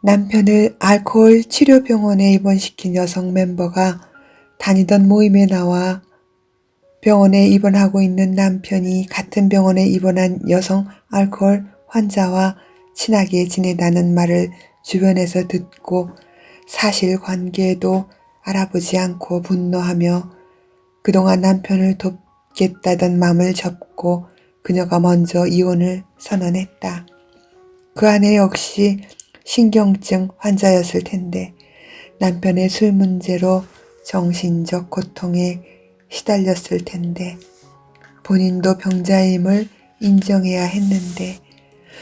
남편을 알코올 치료병원에 입원시킨 여성 멤버가 다니던 모임에 나와 병원에 입원하고 있는 남편이 같은 병원에 입원한 여성 알코올 환자와 친하게 지내다는 말을 주변에서 듣고 사실관계도 알아보지 않고 분노하며 그동안 남편을 돕겠다던 마음을 접고 그녀가 먼저 이혼을 선언했다. 그 아내 역시 신경증 환자였을 텐데 남편의 술 문제로 정신적 고통에 시달렸을 텐데 본인도 병자임을 인정해야 했는데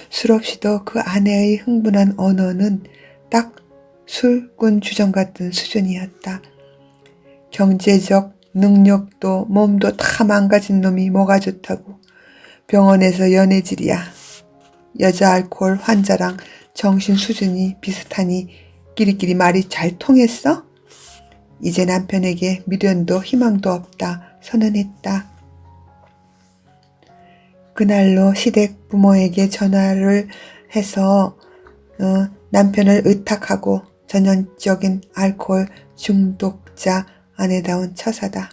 술 없이도 그 아내의 흥분한 언어는 딱 술꾼 주정 같은 수준이었다. 경제적 능력도 몸도 다 망가진 놈이 뭐가 좋다고 병원에서 연애질이야. 여자 알코올 환자랑 정신 수준이 비슷하니 끼리끼리 말이 잘 통했어? 이제 남편에게 미련도 희망도 없다 선언했다. 그날로 시댁 부모에게 전화를 해서 남편을 의탁하고 전형적인 알코올 중독자 아내다운 처사다.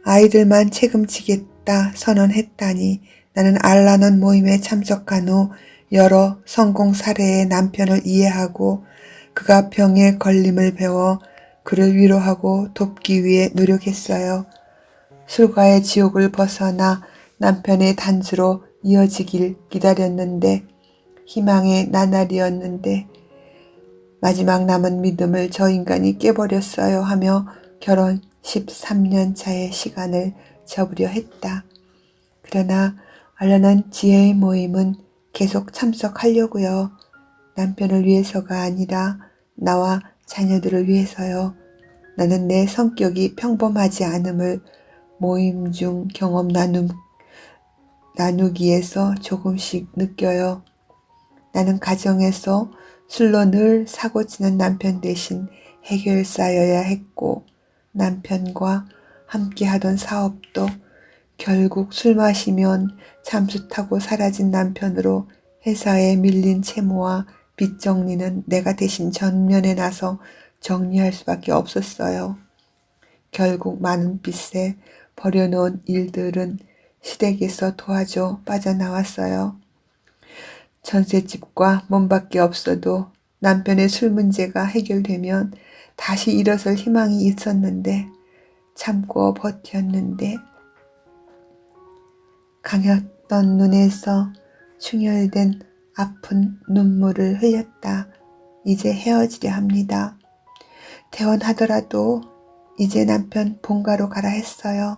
아이들만 책임지겠다 선언했다니 나는 알라논 모임에 참석한 후 여러 성공 사례의 남편을 이해하고 그가 병에 걸림을 배워 그를 위로하고 돕기 위해 노력했어요. 술과의 지옥을 벗어나 남편의 단주로 이어지길 기다렸는데 희망의 나날이었는데 마지막 남은 믿음을 저 인간이 깨버렸어요 하며 결혼 13년 차의 시간을 접으려 했다. 그러나 알라논 지혜의 모임은 계속 참석하려고요. 남편을 위해서가 아니라 나와 자녀들을 위해서요. 나는 내 성격이 평범하지 않음을 모임 중 경험 나누기에서 조금씩 느껴요. 나는 가정에서 술로 늘 사고치는 남편 대신 해결사여야 했고 남편과 함께 하던 사업도 결국 술 마시면 잠수 타고 사라진 남편으로 회사에 밀린 채무와 빚 정리는 내가 대신 전면에 나서 정리할 수밖에 없었어요. 결국 많은 빚에 버려놓은 일들은 시댁에서 도와줘 빠져나왔어요. 전셋집과 몸밖에 없어도 남편의 술 문제가 해결되면 다시 일어설 희망이 있었는데 참고 버텼는데 강했던 눈에서 충혈된 아픈 눈물을 흘렸다. 이제 헤어지려 합니다. 퇴원하더라도 이제 남편 본가로 가라 했어요.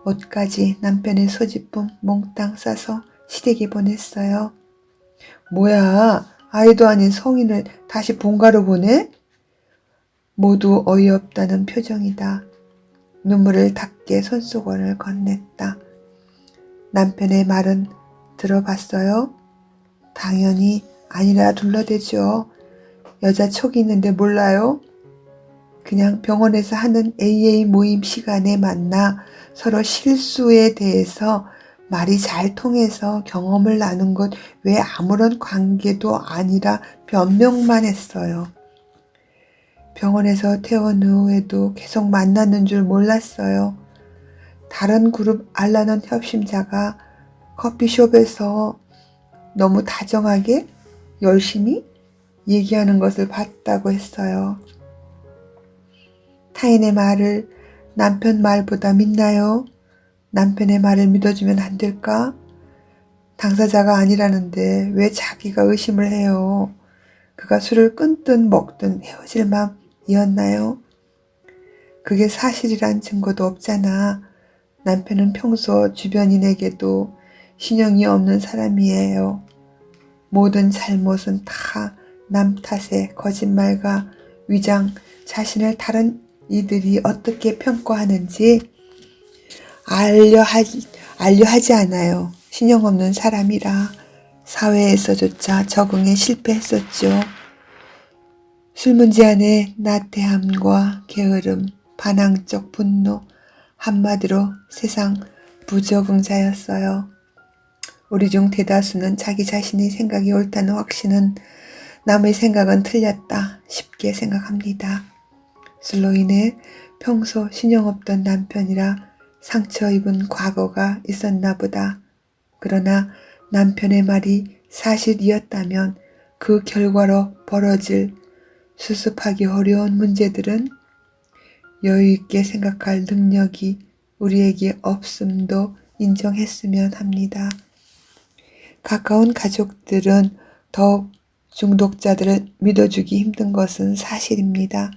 옷까지 남편의 소지품 몽땅 싸서 시댁에 보냈어요. 뭐야, 아이도 아닌 성인을 다시 본가로 보내? 모두 어이없다는 표정이다. 눈물을 닦게 손수건을 건넸다. 남편의 말은 들어봤어요? 당연히 아니라 둘러대죠. 여자 촉이 있는데 몰라요? 그냥 병원에서 하는 AA 모임 시간에 만나 서로 실수에 대해서 말이 잘 통해서 경험을 나눈 것 외에 아무런 관계도 아니라 변명만 했어요. 병원에서 퇴원 후에도 계속 만났는 줄 몰랐어요. 다른 그룹 알라논 협심자가 커피숍에서 너무 다정하게 열심히 얘기하는 것을 봤다고 했어요. 타인의 말을 남편 말보다 믿나요? 남편의 말을 믿어주면 안 될까? 당사자가 아니라는데 왜 자기가 의심을 해요? 그가 술을 끊든 먹든 헤어질 맘이었나요? 그게 사실이란 증거도 없잖아. 남편은 평소 주변인에게도 신용이 없는 사람이에요. 모든 잘못은 다 남 탓에 거짓말과 위장, 자신을 다른 이들이 어떻게 평가하는지 알려하지 않아요. 신용 없는 사람이라 사회에서조차 적응에 실패했었죠. 술 문제 안에 나태함과 게으름, 반항적 분노, 한마디로 세상 부적응자였어요. 우리 중 대다수는 자기 자신의 생각이 옳다는 확신은 남의 생각은 틀렸다 쉽게 생각합니다. 술로 인해 평소 신용 없던 남편이라 상처 입은 과거가 있었나 보다. 그러나 남편의 말이 사실이었다면 그 결과로 벌어질 수습하기 어려운 문제들은 여유있게 생각할 능력이 우리에게 없음도 인정했으면 합니다. 가까운 가족들은 더욱 중독자들을 믿어주기 힘든 것은 사실입니다.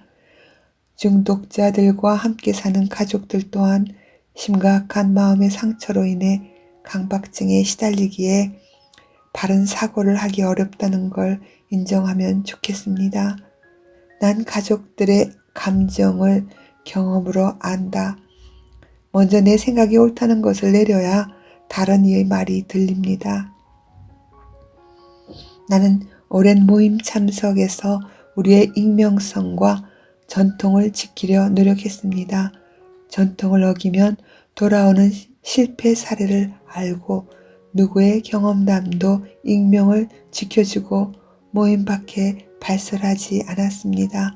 중독자들과 함께 사는 가족들 또한 심각한 마음의 상처로 인해 강박증에 시달리기에 바른 사고를 하기 어렵다는 걸 인정하면 좋겠습니다. 난 가족들의 감정을 경험으로 안다. 먼저 내 생각이 옳다는 것을 내려야 다른 이의 말이 들립니다. 나는 오랜 모임 참석에서 우리의 익명성과 전통을 지키려 노력했습니다. 전통을 어기면 돌아오는 실패 사례를 알고 누구의 경험담도 익명을 지켜주고 모임 밖에 발설하지 않았습니다.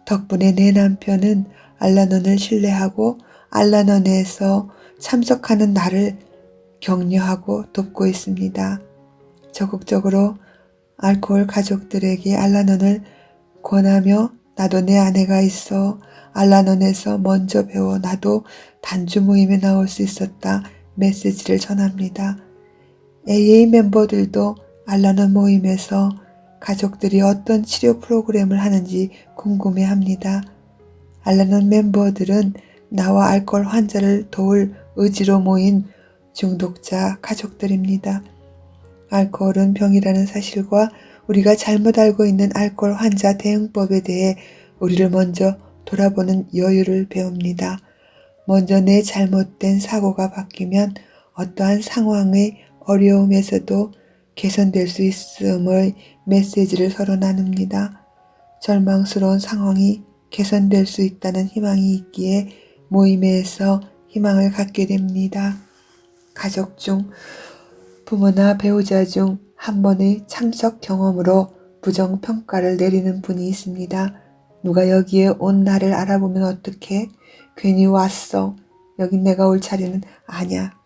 덕분에 내 남편은 알라논을 신뢰하고 알라논에서 참석하는 나를 격려하고 돕고 있습니다. 적극적으로 알코올 가족들에게 알라논을 권하며 나도 내 아내가 있어 알라논에서 먼저 배워 나도 단주 모임에 나올 수 있었다 메시지를 전합니다. AA 멤버들도 알라논 모임에서 가족들이 어떤 치료 프로그램을 하는지 궁금해합니다. 알라논 멤버들은 나와 알코올 환자를 도울 의지로 모인 중독자 가족들입니다. 알코올은 병이라는 사실과 우리가 잘못 알고 있는 알코올 환자 대응법에 대해 우리를 먼저 돌아보는 여유를 배웁니다. 먼저 내 잘못된 사고가 바뀌면 어떠한 상황의 어려움에서도 개선될 수 있음의 메시지를 서로 나눕니다. 절망스러운 상황이 개선될 수 있다는 희망이 있기에 모임에서 희망을 갖게 됩니다. 가족 중 부모나 배우자 중 한 번의 참석 경험으로 부정평가를 내리는 분이 있습니다. 누가 여기에 온 나를 알아보면 어떡해? 괜히 왔어. 여긴 내가 올 자리는 아냐.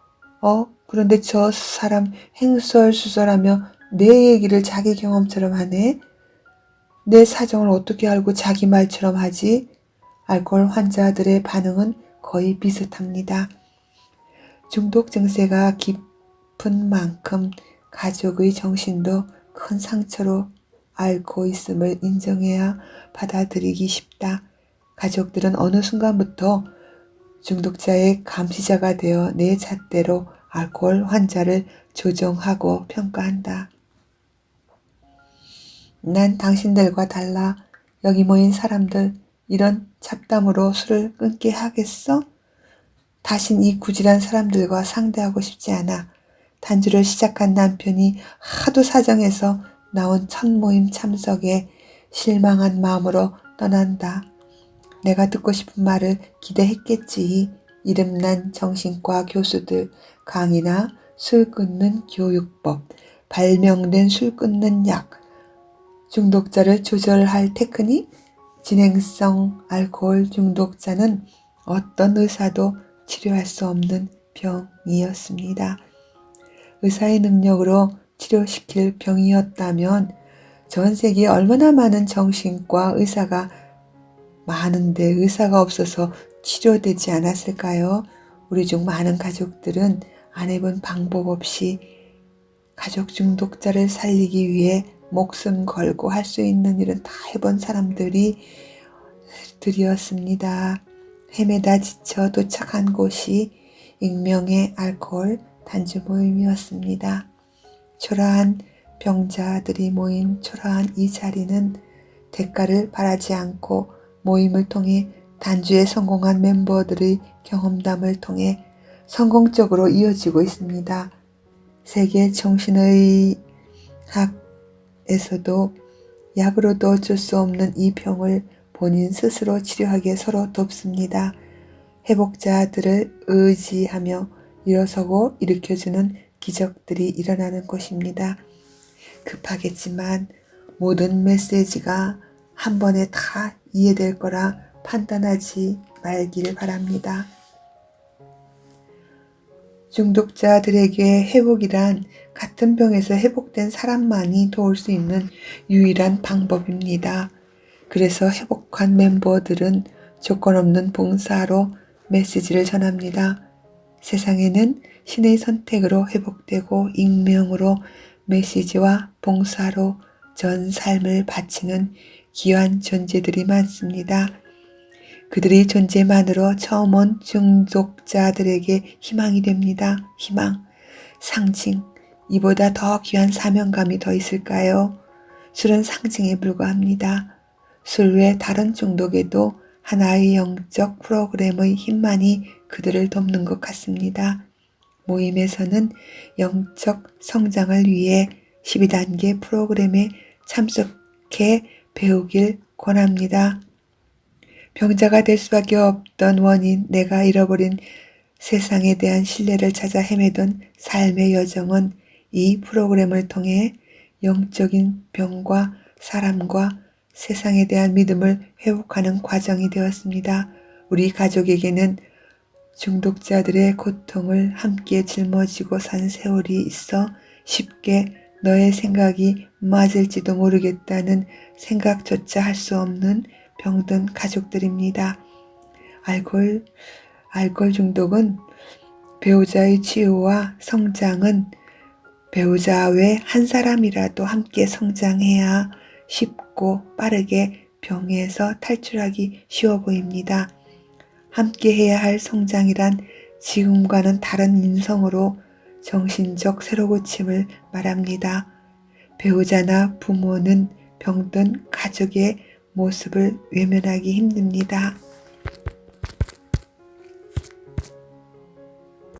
그런데 저 사람 행설수설하며 내 얘기를 자기 경험처럼 하네. 내 사정을 어떻게 알고 자기 말처럼 하지? 알코올 환자들의 반응은 거의 비슷합니다. 중독 증세가 깊은 만큼 가족의 정신도 큰 상처로 앓고 있음을 인정해야 받아들이기 쉽다. 가족들은 어느 순간부터 중독자의 감시자가 되어 내 잣대로 알코올 환자를 조정하고 평가한다. 난 당신들과 달라. 여기 모인 사람들 이런 잡담으로 술을 끊게 하겠어? 다신 이 구질한 사람들과 상대하고 싶지 않아. 단주를 시작한 남편이 하도 사정해서 나온 첫 모임 참석에 실망한 마음으로 떠난다. 내가 듣고 싶은 말을 기대했겠지. 이름난 정신과 교수들, 강의나 술 끊는 교육법, 발명된 술 끊는 약, 중독자를 조절할 테크닉, 진행성 알코올 중독자는 어떤 의사도 치료할 수 없는 병이었습니다. 의사의 능력으로 치료시킬 병이었다면 전 세계에 얼마나 많은 정신과 의사가 많은데 의사가 없어서 치료되지 않았을까요? 우리 중 많은 가족들은 안 해본 방법 없이 가족 중독자를 살리기 위해 목숨 걸고 할 수 있는 일은 다 해본 들이었습니다. 헤매다 지쳐 도착한 곳이 익명의 알코올 단주 모임이었습니다. 초라한 병자들이 모인 초라한 이 자리는 대가를 바라지 않고 모임을 통해 단주에 성공한 멤버들의 경험담을 통해 성공적으로 이어지고 있습니다. 세계 정신의학에서도 약으로도 어쩔 수 없는 이 병을 본인 스스로 치료하기에 서로 돕습니다. 회복자들을 의지하며 일어서고 일으켜주는 기적들이 일어나는 곳입니다. 급하겠지만 모든 메시지가 한 번에 다 이해될 거라 판단하지 말기를 바랍니다. 중독자들에게 회복이란 같은 병에서 회복된 사람만이 도울 수 있는 유일한 방법입니다. 그래서 회복한 멤버들은 조건 없는 봉사로 메시지를 전합니다. 세상에는 신의 선택으로 회복되고 익명으로 메시지와 봉사로 전 삶을 바치는 귀한 존재들이 많습니다. 그들의 존재만으로 처음 온 중독자들에게 희망이 됩니다. 희망, 상징, 이보다 더 귀한 사명감이 더 있을까요? 술은 상징에 불과합니다. 술 외 다른 중독에도 하나의 영적 프로그램의 힘만이 그들을 돕는 것 같습니다. 모임에서는 영적 성장을 위해 12단계 프로그램에 참석해 배우길 권합니다. 병자가 될 수밖에 없던 원인, 내가 잃어버린 세상에 대한 신뢰를 찾아 헤매던 삶의 여정은 이 프로그램을 통해 영적인 병과 사람과 세상에 대한 믿음을 회복하는 과정이 되었습니다. 우리 가족에게는 중독자들의 고통을 함께 짊어지고 산 세월이 있어 쉽게 너의 생각이 맞을지도 모르겠다는 생각조차 할 수 없는 병든 가족들입니다. 알코올 중독은 배우자의 치유와 성장은 배우자 외 한 사람이라도 함께 성장해야 쉽고 빠르게 병에서 탈출하기 쉬워 보입니다. 함께 해야 할 성장이란 지금과는 다른 인성으로 정신적 새로고침을 말합니다. 배우자나 부모는 병든 가족의 모습을 외면하기 힘듭니다.